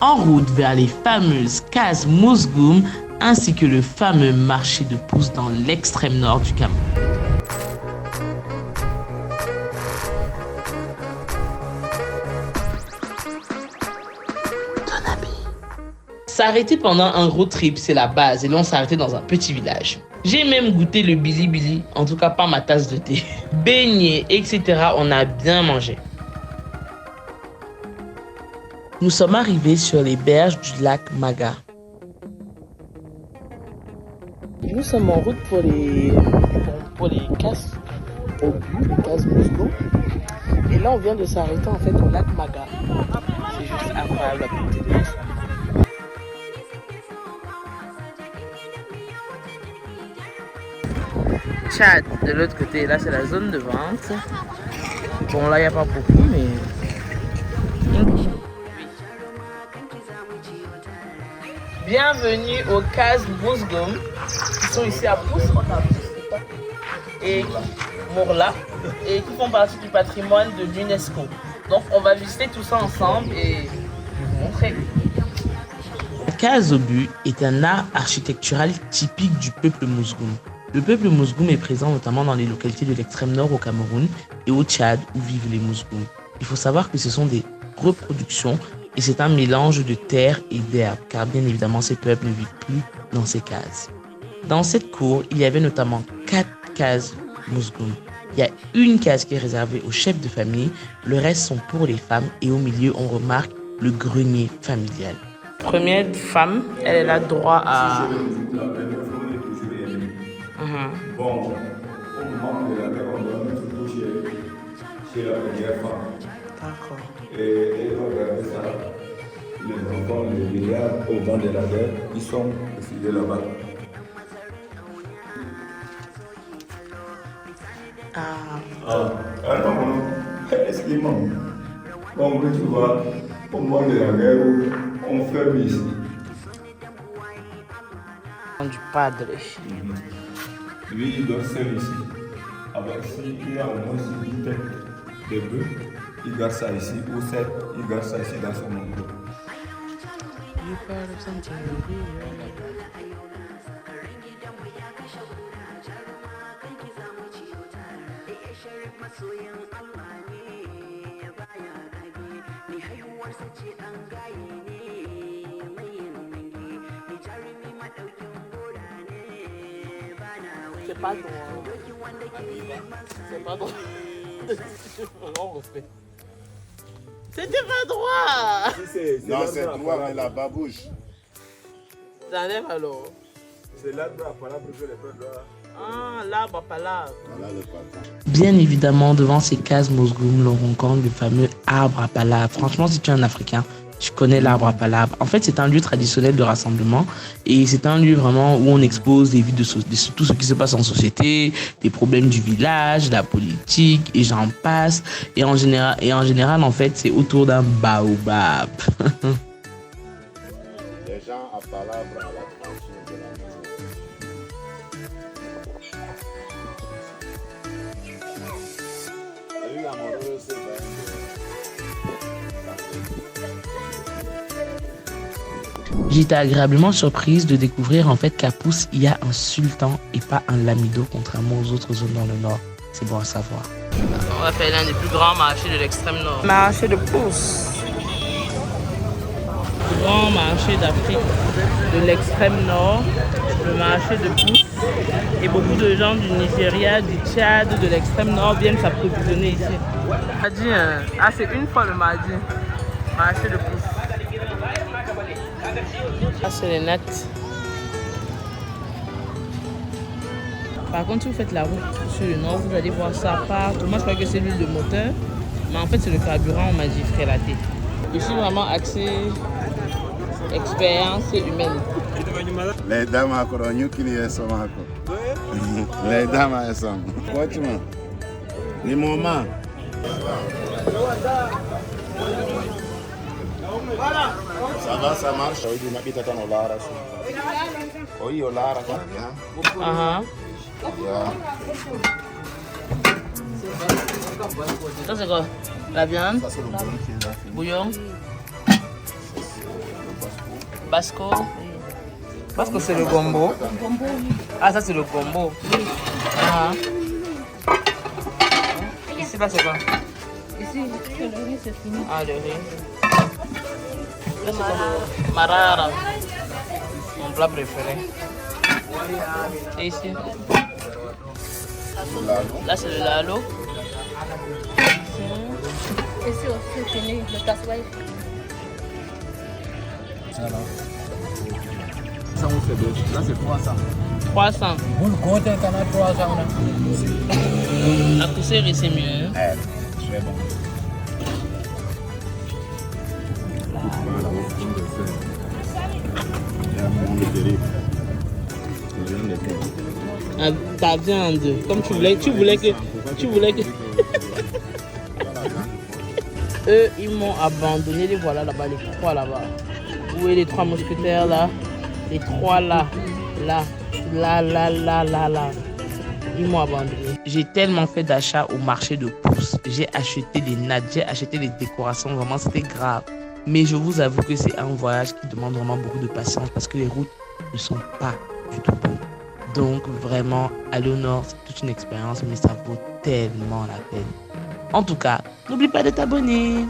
en route vers les fameuses cases Mousgoum ainsi que le fameux marché de Pousse dans l'extrême nord du Cameroun. S'arrêter pendant un road trip, c'est la base, et là on s'est arrêté dans un petit village. J'ai même goûté le bili-bili, en tout cas pas ma tasse de thé. Beignets, etc. On a bien mangé. Nous sommes arrivés sur les berges du lac Maga. Nous sommes en route pour les cases au but, les cases Mousgoum. Et là on vient de s'arrêter en fait au lac Maga. C'est juste incroyable à côté de ça. Tchad de l'autre côté, là c'est la zone de vente. Bon là il n'y a pas beaucoup mais... Bienvenue aux cases Mousgoum qui sont ici à Pousse, et Morla et qui font partie du patrimoine de l'UNESCO. Donc on va visiter tout ça ensemble et vous montrer. La case au but est un art architectural typique du peuple Mousgoum. Le peuple Mousgoum est présent notamment dans les localités de l'extrême nord au Cameroun et au Tchad où vivent les Mousgoum. Il faut savoir que ce sont des reproductions et c'est un mélange de terre et d'herbe car bien évidemment ces peuples ne vivent plus dans ces cases. Dans cette cour, il y avait notamment 4 cases Mousgoum. Il y a une case qui est réservée aux chefs de famille, le reste sont pour les femmes et au milieu on remarque le grenier familial. Première femme, elle a droit à... Bon, au moment de la guerre, on doit mettre tout chez la première femme. D'accord. Et regardez ça, les enfants, les vieillards, au moment de la guerre, ils sont refusés là-bas. Non, excuse-moi. Bon, tu vois, au moment de la guerre, on ferme ici. Du padre. Lui, il doit seul ici. Alors, s'il y a au moins 10 têtes de bœufs, il garde ça ici, ou 7, il garde ça ici dans son manteau. C'est pas droit. C'est pas droit. C'était pas droit. Non, c'est droit, mais la babouche. J'enlève alors. C'est l'arbre à palabre que les peuples doivent. Ah, l'arbre à palabre. Voilà le partant. Bien évidemment, devant ces cases Mousgoum, l'on rencontre le fameux arbre à palabre. Franchement, si tu es un Africain, tu connais l'arbre à palabre. En fait, c'est un lieu traditionnel de rassemblement et c'est un lieu vraiment où on expose des vies de tout ce qui se passe en société, des problèmes du village, la politique et j'en passe. Et en général, en fait, c'est autour d'un baobab. Les gens à palabre à la tranchée de la maison. Et lui, amoureux, c'est J'étais agréablement surprise de découvrir en fait qu'à Pousse, il y a un sultan et pas un lamido, contrairement aux autres zones dans le nord. C'est bon à savoir. On va faire l'un des plus grands marchés de l'extrême nord. Marché de Pousse. Grand marché d'Afrique de l'extrême nord, le marché de Pousse. Et beaucoup de gens du Nigeria, du Tchad, de l'extrême nord viennent s'approvisionner ici. Mardi, ah c'est une fois le mardi. Marché de Pousse. Ah, c'est les nattes. Par contre, si vous faites la route sur le nord, vous allez voir ça partout. Moi, je crois que c'est l'huile de moteur. Mais en fait, c'est le carburant, on m'a dit, frélaté. Je suis vraiment axé expérience humaine. les dames à Coronio qui les sont encore. Les dames à sont. Franchement, les moments. Ça va, ça marche. Oui, je m'habite à ton olara. Oui, olara. Ça c'est quoi? La viande? Ça c'est le bouillon. Bouillon? Basco. Basco, c'est le gombo. Ah, ça, c'est le gombo. Ah. Ici, là, c'est quoi? Ici, le riz, c'est fini. Ah, le riz. Là, c'est quoi? Marara. Mon plat préféré. Et ici? Là, c'est le lalo. Ici aussi, c'est fini. Le casse-paille. Là, c'est 300. 300. Vous le comptez, t'en as 300 là. À Kousséri, c'est mieux. Hein? Très bon. Ah, ta viande. Comme tu voulais que. Eux, ils m'ont abandonné. Les voilà là-bas, les trois là-bas. Où est les trois mousquetaires là? Les trois là. Là. Ils m'ont abandonné. J'ai tellement fait d'achats au marché de Pousse. J'ai acheté des nattes, j'ai acheté des décorations. Vraiment, c'était grave. Mais je vous avoue que c'est un voyage qui demande vraiment beaucoup de patience parce que les routes ne sont pas du tout bonnes. Donc, vraiment, aller au nord, c'est toute une expérience, mais ça vaut tellement la peine. En tout cas, n'oublie pas de t'abonner.